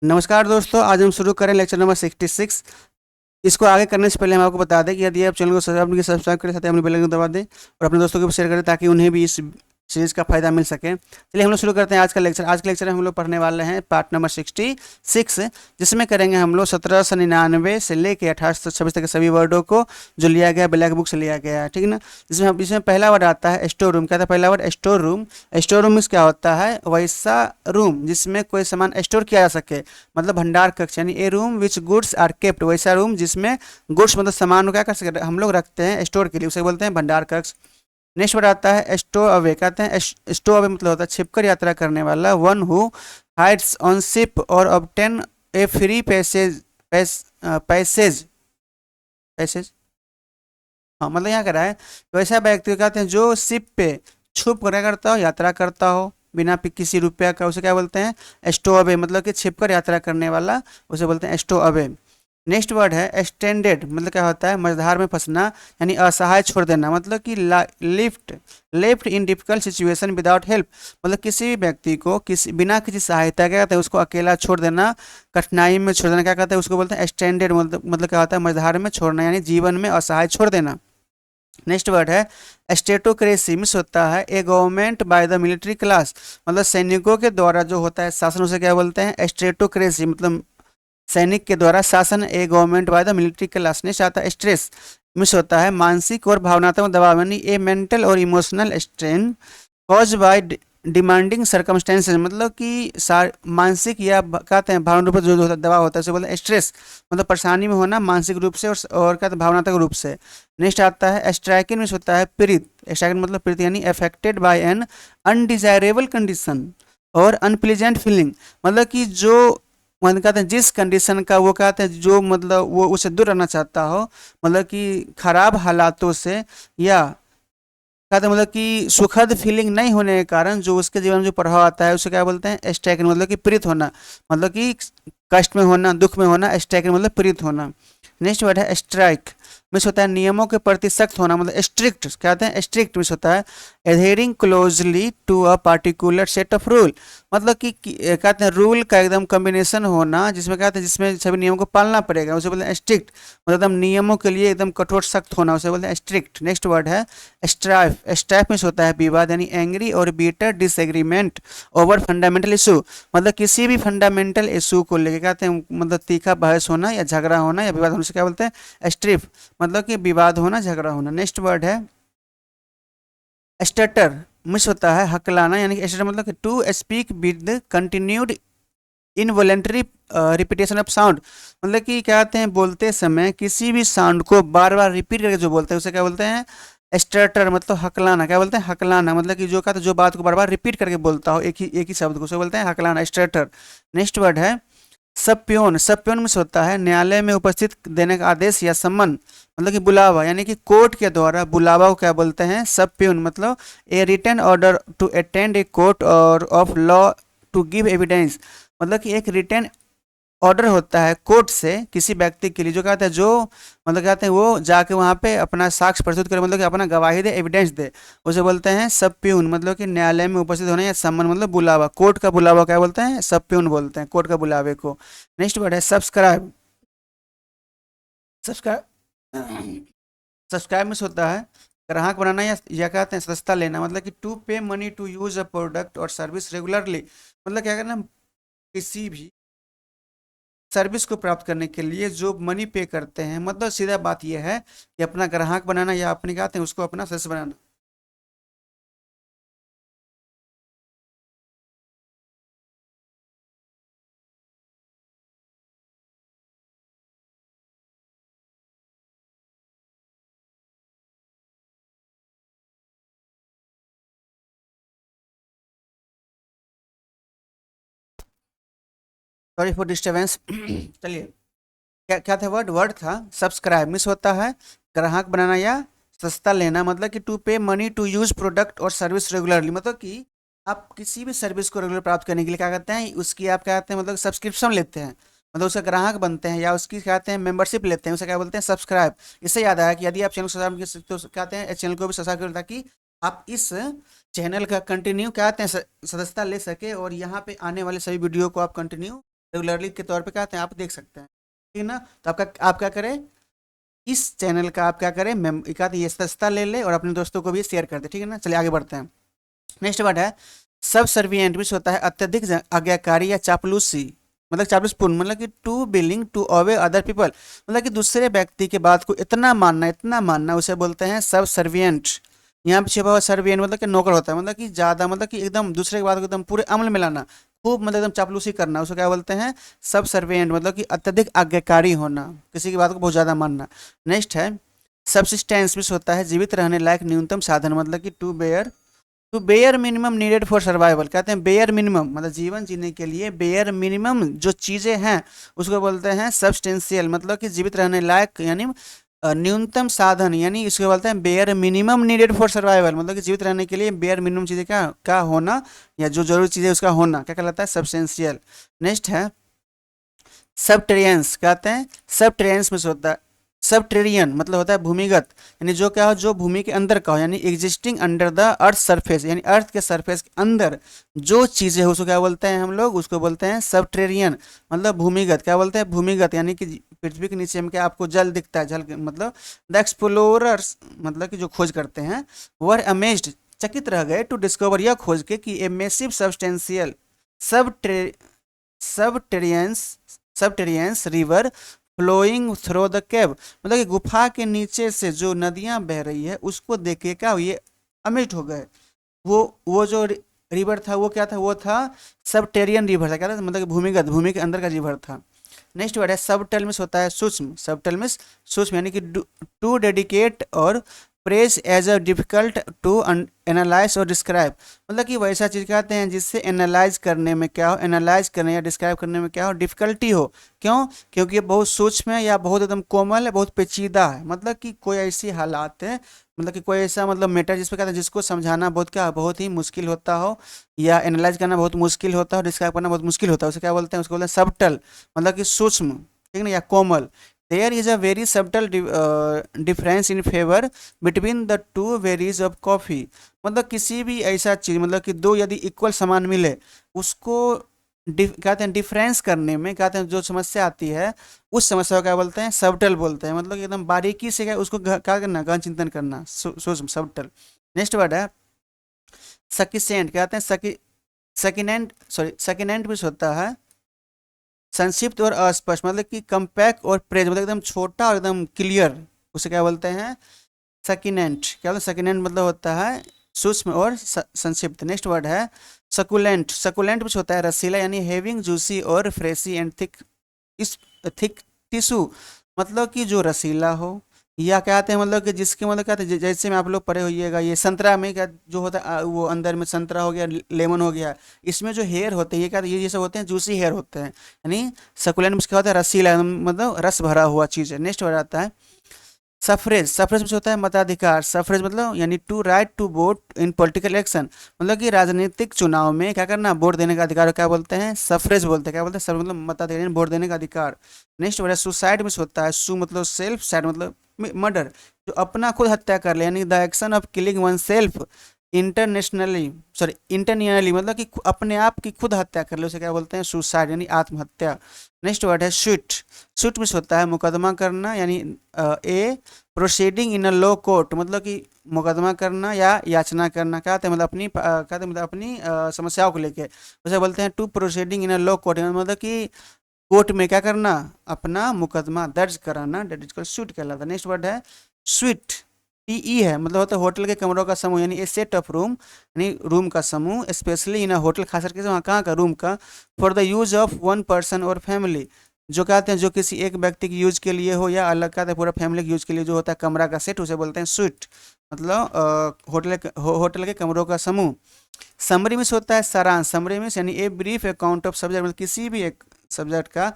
नमस्कार दोस्तों, आज हम शुरू करें लेक्चर नंबर 66। इसको आगे करने से पहले हम आपको बता दें कि यदि आप चैनल को सब्सक्राइब करें, साथ ही अपने बेल आइकन को दबा दें और अपने दोस्तों को भी शेयर करें ताकि उन्हें भी इस सीरीज का फायदा मिल सके। चलिए हम लोग शुरू करते हैं आज का लेक्चर। आज के लेक्चर में हम लोग पढ़ने वाले हैं पार्ट नंबर 66, जिसमें करेंगे हम लोग 1799 से लेकर 1826 तक के सभी वर्डों को जो लिया गया ब्लैक बुक से लिया गया है, ठीक है ना। इसमें पहला वर्ड आता है स्टोर रूम। क्या था पहला word? Store room. Store room क्या होता है? वैसा रूम जिसमें कोई सामान स्टोर किया जा सके, मतलब भंडार कक्ष, यानी a room which goods are kept. वैसा रूम जिसमें गुड्स मतलब सामान को क्या कर सके हम लोग रखते हैं स्टोर के लिए, उसे बोलते हैं भंडार कक्ष। नेक्स्ट वर्ड आता है स्टो अवे। कहते हैं स्टो अवे मतलब होता है छिपकर यात्रा करने वाला। One who hides on ship और obtain a free passage passage हाँ, मतलब यहाँ करा है वैसा व्यक्ति को कहते हैं जो शिप पे छुप कर क्या करता हो, यात्रा करता हो बिना किसी रुपया का, उसे क्या बोलते हैं? स्टो अवे। मतलब कि छिपकर यात्रा करने वाला, उसे बोलते हैं स्टो अवे। नेक्स्ट वर्ड है स्टैंडर्ड। मतलब क्या होता है? मझधार में फंसना, यानी असहाय छोड़ देना। मतलब कि left in difficult situation without help. मतलब किसी भी व्यक्ति को बिना किसी सहायता क्या कहते हैं उसको अकेला छोड़ देना, कठिनाई में छोड़ देना, क्या कहते हैं उसको बोलते हैं स्टैंडर्ड। मतलब क्या होता है? मझधार में छोड़ना, यानी जीवन में असहाय छोड़ देना। नेक्स्ट वर्ड है स्टेटोक्रेसी। मिस होता है a government by the military class. मतलब सैनिकों के द्वारा जो होता है शासन, उसे क्या बोलते हैं? स्टेटोक्रेसी। मतलब सैनिक के द्वारा शासन, a government by the military class. Next आता है स्ट्रेस। मिस होता है मानसिक और भावनात्मक दबाव, यानी ए मेंटल और emotional strain cause by demanding circumstances. मतलब कि मानसिक या कहते हैं भावनात्मक रूप से जो दबाव होता है उसे बोलते हैं स्ट्रेस। मतलब परेशानी में होना मानसिक रूप से और कहते हैं भावनात्मक रूप से। नेक्स्ट आता है स्ट्राइकिंग। मिस होता है पीड़ित। स्ट्राइकिंग मतलब पीड़ित, यानी affected by an undesirable condition और अनप्लीजेंट फीलिंग। मतलब कि जो मतलब कहते हैं जिस कंडीशन का वो कहते हैं जो मतलब वो उसे दूर रहना चाहता हो, मतलब कि खराब हालातों से, या कहते हैं मतलब कि सुखद फीलिंग नहीं होने के कारण जो उसके जीवन में जो प्रभाव आता है उसे क्या बोलते हैं? स्ट्राइकिंग। मतलब कि पीड़ित होना, मतलब कि कष्ट में होना, दुख में होना। स्ट्राइकिंग मतलब पीड़ित होना। नेक्स्ट वर्ड है स्ट्राइक। मिस होता है नियमों के प्रति सख्त होना, मतलब स्ट्रिक्ट। कहते हैं स्ट्रिक्ट। मिस होता है adhering closely to a particular set of rule. मतलब कि कहते हैं रूल का एकदम कॉम्बिनेशन होना, जिसमें कहते हैं जिसमें सभी नियमों को पालना पड़ेगा, उसे बोलते हैं स्ट्रिक्ट। मतलब एकदम नियमों के लिए एकदम कठोर सख्त होना, उसे बोलते हैं स्ट्रिक्ट। नेक्स्ट वर्ड है स्ट्राइफ। स्ट्राइफ मिस होता है विवाद, यानी एंग्री और bitter disagreement over fundamental issue. मतलब किसी भी फंडामेंटल इशू को लेकर कहते हैं मतलब तीखा बहस होना या झगड़ा होना या विवाद होने से क्या बोलते हैं? स्ट्रिफ। मतलब कि विवाद होना, झगड़ा होना। नेक्स्ट वर्ड है स्टटर। मिस होता है हकलाना, यानी कि स्टटर मतलब to speak with continued involuntary repetition of sound. मतलब कि क्या कहते हैं बोलते समय किसी भी साउंड को बार बार रिपीट करके जो बोलते हैं उसे क्या बोलते हैं? स्टटर। मतलब हकलाना। क्या बोलते हैं? हकलाना। मतलब कि जो कहते हैं जो बात को बार बार रिपीट करके बोलता हो एक ही शब्द को, उसे बोलते हैं हकलाना, स्टटर। नेक्स्ट वर्ड है सप्योन। सप्योन में होता है न्यायालय में उपस्थित देने का आदेश या सम्मन, मतलब कि बुलावा, यानी कि कोर्ट के द्वारा बुलावा को क्या बोलते हैं? सप्योन। मतलब a written order to attend a court or of law to give evidence. मतलब कि एक रिटन ऑर्डर होता है कोर्ट से किसी व्यक्ति के लिए, जो कहते हैं जो मतलब कहते हैं वो जाके वहाँ पे अपना साक्ष्य प्रस्तुत करे, मतलब कि अपना गवाही दे, एविडेंस दे, उसे बोलते हैं सप्यून। मतलब कि न्यायालय में उपस्थित होना या सम्मन, मतलब बुलावा। कोर्ट का बुलावा क्या बोलते हैं? सप्यून बोलते हैं, कोर्ट का बुलावे को। नेक्स्ट वर्ड है सब्सक्राइब। सब्सक्राइब सब्सक्राइब में होता है ग्राहक बनाना या कहते हैं सस्ता लेना। मतलब कि to pay money to use a product और सर्विस रेगुलरली। मतलब क्या करना, किसी भी सर्विस को प्राप्त करने के लिए जो मनी पे करते हैं। मतलब सीधा बात यह है कि अपना ग्राहक बनाना या अपने कहते हैं उसको अपना सदस्य बनाना। Sorry for disturbance. चलिए, क्या क्या था वर्ड? वर्ड था सब्सक्राइब। मिस होता है ग्राहक बनाना या सस्ता लेना। मतलब कि to pay money to use product और सर्विस रेगुलरली। मतलब कि आप किसी भी सर्विस को रेगुलर प्राप्त करने के लिए क्या करते हैं, उसकी आप क्या कहते हैं मतलब सब्सक्रिप्शन लेते हैं, मतलब उसका ग्राहक बनते हैं, या उसकी क्या कहते हैं मेंबरशिप लेते हैं, उसे क्या बोलते हैं? सब्सक्राइब। इससे याद आया कि यदि आप चैनल को सब्सक्राइब तो कहते हैं चैनल को भी सब्सक्राइब करें ताकि आप इस चैनल का कंटिन्यू क्या कहते हैं सदस्यता ले सके और यहाँ पे आने वाले सभी वीडियो को आप कंटिन्यू रेगुलरली के तौर पे क्या आते हैं, आप देख सकते हैं, ठीक है ना। तो आप क्या करें, इस चैनल का आप क्या करें, एक आध ये सस्ता ले ले और अपने दोस्तों को भी शेयर कर दे, ठीक है ना। चलिए आगे बढ़ते हैं। नेक्स्ट वर्ड है सब सर्वियंट, विच होता है अत्यधिक आज्ञाकारी या चापलूसी, मतलब चापलूसपूर्ण, मतलब कि too willing to obey other people, मतलब कि दूसरे व्यक्ति के बात को इतना मानना उसे बोलते हैं सब सर्वियंट। यहाँ पे छिपा हुआ सर्वियंट मतलब कि नौकर होता है, मतलब कि ज़्यादा, मतलब कि एकदम दूसरे की बात को एकदम पूरे अमल में लाना, खूब मतलब एकदम चापलूसी करना, उसे क्या बोलते हैं सब सर्वियंट, मतलब कि अत्यधिक आज्ञाकारी होना, किसी की बात को बहुत ज़्यादा मानना। नेक्स्ट है सबसिस्टेंस, विच होता है जीवित रहने लायक न्यूनतम साधन, मतलब कि to bare minimum needed for survival, कहते हैं बेयर मिनिमम, मतलब जीवन जीने के लिए बेयर मिनिमम जो चीज़ें हैं उसको बोलते हैं सब्सटेंशियल, मतलब कि जीवित रहने लायक यानी न्यूनतम साधन, यानी इसको बोलते हैं bear minimum needed for survival, मतलब कि जीवित रहने के लिए बेयर मिनिमम चीज़ें क्या क्या होना, या जो जरूरी चीज़ें उसका होना क्या कहलाता है सब्सटेंशियल। नेक्स्ट है सबटेरियंस, कहते हैं सबटेरियंस में से होता है सबटेरियन, मतलब होता है भूमिगत, यानी जो क्या हो जो भूमि के अंदर का हो, यानी existing under the earth surface, यानी अर्थ के सरफेस के अंदर जो चीज़ें हो उसको क्या बोलते हैं हम लोग, उसको बोलते हैं सबटेरियन, मतलब भूमिगत, क्या बोलते हैं भूमिगत, यानी कि पृथ्वी के नीचे में क्या आपको जल दिखता है, जल मतलब द एक्सप्लोरर्स, मतलब कि जो खोज करते हैं वर अमेज्ड, चकित रह गए टू डिस्कवर, यह खोज के कि ए massive substantial sub subterranean subterranean river flowing through the cave, मतलब कि गुफा के नीचे से जो नदियां बह रही है उसको देख के क्या ये अमेज हो गए। वो जो रिवर था वो क्या था, वो था सबटेरियन रिवर था, क्या था मतलब कि भूमिगत, भूमि के अंदर का रिवर था। नेक्स्ट वर्ड है सबटलमिस, होता है सूक्ष्म, सबटलमिस सूक्ष्म, यानी कि टू डेडिकेट और praise as a difficult to analyse और डिस्क्राइब, मतलब कि वैसा चीज़ कहते हैं जिससे एनालाइज करने में क्या हो, एनालाइज करने या डिस्क्राइब करने में क्या हो डिफिकल्टी हो, क्यों, क्योंकि ये बहुत सूक्ष्म है या बहुत एकदम कोमल है, बहुत पेचीदा है, मतलब कि कोई ऐसी हालात है, मतलब कि कोई ऐसा मतलब मैटर जिस पर कहते हैं जिसको समझाना बहुत क्या बहुत ही मुश्किल होता हो, या एनालाइज करना बहुत मुश्किल होता हो, डिस्क्राइब करना बहुत मुश्किल होता है, उसे क्या बोलते हैं, उसको बोलते हैं सबटल, मतलब कि सूक्ष्म, ठीक है ना, या कोमल। There is a very subtle difference in flavour between the two varieties of coffee, मतलब किसी भी ऐसा चीज़, मतलब कि दो यदि इक्वल सामान मिले उसको कहते हैं डिफरेंस करने में, कहते हैं जो समस्या आती है उस समस्या को क्या बोलते हैं सबटल बोलते हैं, मतलब कि एकदम बारीकी से क्या उसको क्या करना गहन चिंतन करना, सूक्ष्म सबटल। नेक्स्ट वर्ड है सकिसेंट, कहते हैं सकिनेंट, सॉरी सकिनेंट भी होता है संक्षिप्त और अस्पष्ट, मतलब कि कम्पैक्ट और प्रेज, मतलब एकदम छोटा और एकदम क्लियर, उसे क्या बोलते हैं सकिनेंट, क्या बोलते हैं सकिनेंट, मतलब होता है सूक्ष्म और संक्षिप्त। नेक्स्ट वर्ड है सकुलेंट, सकुलेंट कुछ होता है रसीला, यानी हैविंग जूसी और फ्रेशी एंड थिक, इस थिक टिश्यू, मतलब कि जो रसीला हो, या क्या कहते हैं मतलब कि जिसके मतलब क्या कहते हैं जैसे में आप लोग पढ़े होइएगा ये संतरा में क्या जो होता है वो अंदर में संतरा हो गया लेमन हो गया, इसमें जो हेयर होते हैं ये क्या ये सब होते हैं जूसी हेयर होते हैं, यानी सकुलेंट में क्या होता है रसीला, मतलब रस भरा हुआ चीज़ है। नेक्स्ट वर्ड आता है सफरेज, सफरेज में होता है मताधिकार, सफरेज मतलब यानी to right to vote in political election, मतलब कि राजनीतिक चुनाव में क्या करना वोट देने का अधिकार क्या बोलते हैं सफरेज बोलते हैं, क्या बोलते हैं सब मतलब मताधिकार वोट देने का अधिकार। नेक्स्ट वर्ड है सुसाइड में होता है सु मतलब सेल्फ, साइड मतलब मर्डर, जो अपना खुद हत्या कर ले, यानी the action of killing one self internationally, sorry internally, मतलब कि अपने आप की खुद हत्या कर ले उसे क्या बोलते हैं सुसाइड, यानी आत्महत्या। नेक्स्ट वर्ड है शूट, शूट में होता है मुकदमा करना, यानी a proceeding in a law court, मतलब कि मुकदमा करना या याचना करना, क्या कहते हैं मतलब अपनी कहते हैं मतलब अपनी समस्याओं को लेके उसे बोलते हैं to proceeding in a law court, मतलब कि कोर्ट में क्या करना अपना मुकदमा दर्ज कराना, डेट इज कॉल्ड शूट कहलाता है। नेक्स्ट वर्ड है स्वीट, टीई है, मतलब होता है होटल के कमरों का समूह, यानी ए सेट ऑफ रूम, यानी रूम का समूह, स्पेशली इन अ होटल, खास करके वहाँ कहाँ का रूम का, for the use of one person और फैमिली, जो कहते हैं जो किसी एक व्यक्ति के यूज के लिए हो या अलग कहते हैं पूरा फैमिली के यूज के लिए जो होता है कमरा का सेट उसे बोलते हैं स्वीट, मतलब होटल के कमरों का समूह। समरी में होता है सारांश, समरी में यानी a brief account of subject, मतलब किसी भी एक सब्जेक्ट का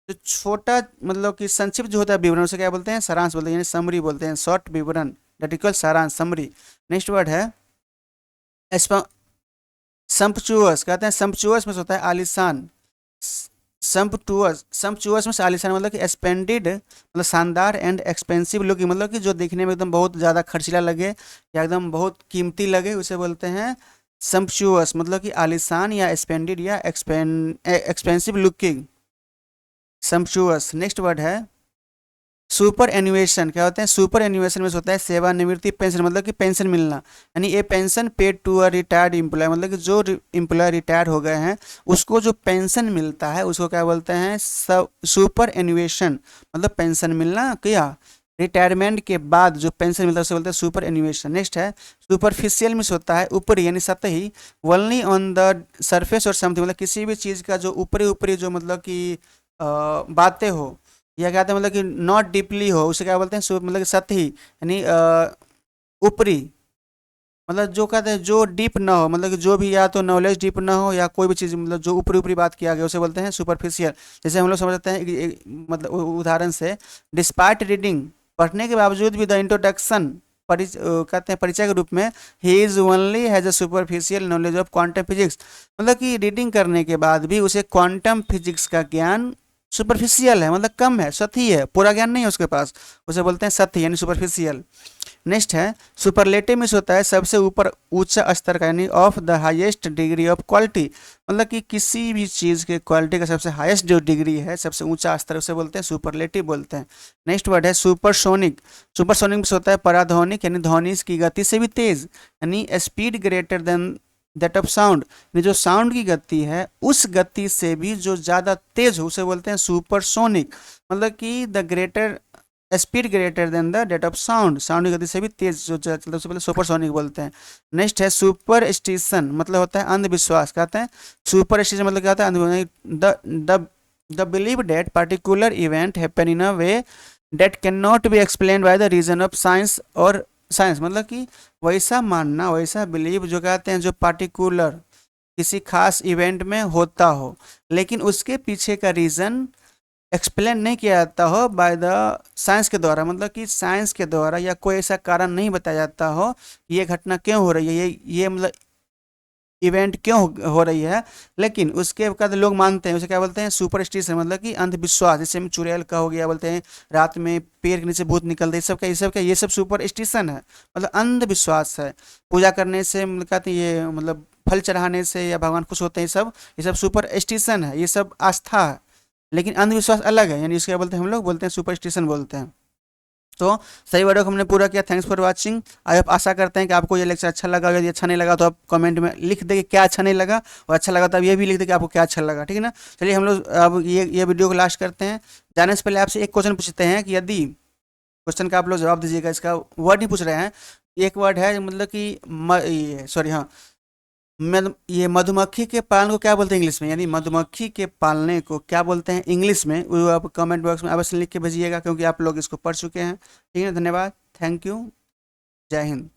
जो छोटा मतलब कि संक्षिप्त जो होता है विवरण उसे क्या बोलते हैं सारांश बोलते हैं, यानी समरी बोलते हैं शॉर्ट विवरण, दैट इक्वल सारांश समरी। नेक्स्ट वर्ड है संपचुअस, कहते हैं संपचुअस में होता है आलिशान, संपचुअस में से आलिशान मतलब कि स्पेंडेड मतलब शानदार एंड एक्सपेंसिव लुकिंग, मतलब कि जो देखने में एकदम बहुत ज़्यादा खर्चीला लगे या एकदम बहुत कीमती लगे उसे बोलते हैं संपचुअस, मतलब कि आलिशान या स्पेंडेड या एक्सपेंसिव लुकिंग। सम्पचुअस। नेक्स्ट वर्ड है सुपर एन्युएशन। क्या होते हैं? सुपर एन्युएशन में होता है सेवानिवृत्ति पेंशन, मतलब कि पेंशन मिलना, यानी a pension paid to a retired employee, मतलब कि जो एम्प्लॉय रिटायर हो गए हैं उसको जो पेंशन मिलता है उसको क्या बोलते हैं? सुपर एन्युएशन, मतलब पेंशन मिलना क्या, रिटायरमेंट के बाद जो पेंशन मिलता है उसे बोलते हैं सुपर एन्युएशन। नेक्स्ट है सुपरफिशियल में होता है ऊपरी यानी सतही, ओनली ऑन द सरफेस और समथिंग, मतलब किसी भी चीज़ का जो ऊपरी ऊपरी जो मतलब कि बातें हो, या क्या कहते हैं मतलब कि नॉट डीपली हो, उसे क्या बोलते हैं? मतलब कि सतही यानी ऊपरी, मतलब जो कहते हैं जो डीप ना हो, मतलब कि जो भी या तो नॉलेज डीप ना हो या कोई भी चीज़ मतलब जो ऊपरी ऊपरी बात किया गया उसे बोलते हैं सुपरफिशियल। जैसे हम लोग समझ सकते हैं मतलब उदाहरण से, डिस्पाइट रीडिंग, पढ़ने के बावजूद भी द इंट्रोडक्शन, कहते हैं परिचय के रूप में, he is only has a superficial knowledge of quantum physics, मतलब कि रीडिंग करने के बाद भी उसे क्वांटम फिजिक्स का ज्ञान सुपरफिशियल है, मतलब कम है, सतही है, पूरा ज्ञान नहीं है उसके पास, उसे बोलते हैं सतही यानी सुपरफिशियल। नेक्स्ट है सुपरलेटिव में होता है सबसे ऊपर ऊंचा स्तर का, यानी of the highest degree of quality, मतलब कि किसी भी चीज़ के क्वालिटी का सबसे हाईएस्ट जो डिग्री है, सबसे ऊंचा स्तर, उसे बोलते हैं सुपरलेटिव बोलते हैं। नेक्स्ट वर्ड है सुपरसोनिक। सुपरसोनिक में होता है पराध्वनिक, यानी ध्वनि की गति से भी तेज, यानी speed greater then that of sound, यानी जो साउंड की गति है उस गति से भी जो ज़्यादा तेज हो उसे बोलते हैं सुपरसोनिक, मतलब कि the greater speed greater than the that of sound, sound की गति से भी तेज जो चलता है उसे पहले सुपरसोनिक बोलते हैं। नेक्स्ट है सुपर स्टिशन, मतलब होता है अंधविश्वास। कहते हैं सुपर स्टिशन मतलब क्या होता है? The believe that particular event happen in a way that can not be explain by the reason of science, और साइंस मतलब कि वैसा मानना, वैसा बिलीव जो कहते हैं जो पार्टिकुलर किसी खास इवेंट में होता हो लेकिन उसके पीछे का रीज़न एक्सप्लेन नहीं किया जाता हो बाय द साइंस के द्वारा, मतलब कि साइंस के द्वारा या कोई ऐसा कारण नहीं बताया जाता हो ये घटना क्यों हो रही है, ये मतलब इवेंट क्यों हो रही है, लेकिन उसके बाद लोग मानते हैं, उसे क्या बोलते हैं? सुपरस्टिशन, मतलब कि अंधविश्वास। जैसे में चुड़ैल का हो गया, बोलते हैं रात में पेड़ के नीचे भूत निकलते हैं, ये सब सुपरस्टिशन है, मतलब अंधविश्वास है। पूजा करने से मतलब कहते हैं ये मतलब फल चढ़ाने से या भगवान खुश होते हैं, ये सब सुपरस्टिशन है, ये सब आस्था है, लेकिन अंधविश्वास अलग है, यानी इसके क्या बोलते हैं? हम लोग बोलते हैं सुपरस्टिशन बोलते हैं। तो सही वर्डों को हमने पूरा किया। Thanks for watching. I hope, आशा करते हैं कि आपको ये लेक्चर अच्छा लगा। यदि अच्छा नहीं लगा तो आप कमेंट में लिख दें कि क्या अच्छा नहीं लगा, और अच्छा लगा तो आप ये भी लिख दें कि आपको क्या अच्छा लगा, ठीक है ना। चलिए हम लोग अब ये वीडियो को लास्ट करते हैं। जाने से पहले आपसे एक क्वेश्चन पूछते हैं कि यदि, क्वेश्चन का आप लोग जवाब दीजिएगा, इसका वर्ड नहीं पूछ रहे हैं, एक वर्ड है मतलब कि सॉरी हाँ, ये मधुमक्खी के पालन को क्या बोलते हैं इंग्लिश में, यानी मधुमक्खी के पालने को क्या बोलते हैं इंग्लिश में, वो आप कमेंट बॉक्स में अवश्य लिख के भेजिएगा, क्योंकि आप लोग इसको पढ़ चुके हैं, ठीक है। धन्यवाद, थैंक यू, जय हिंद।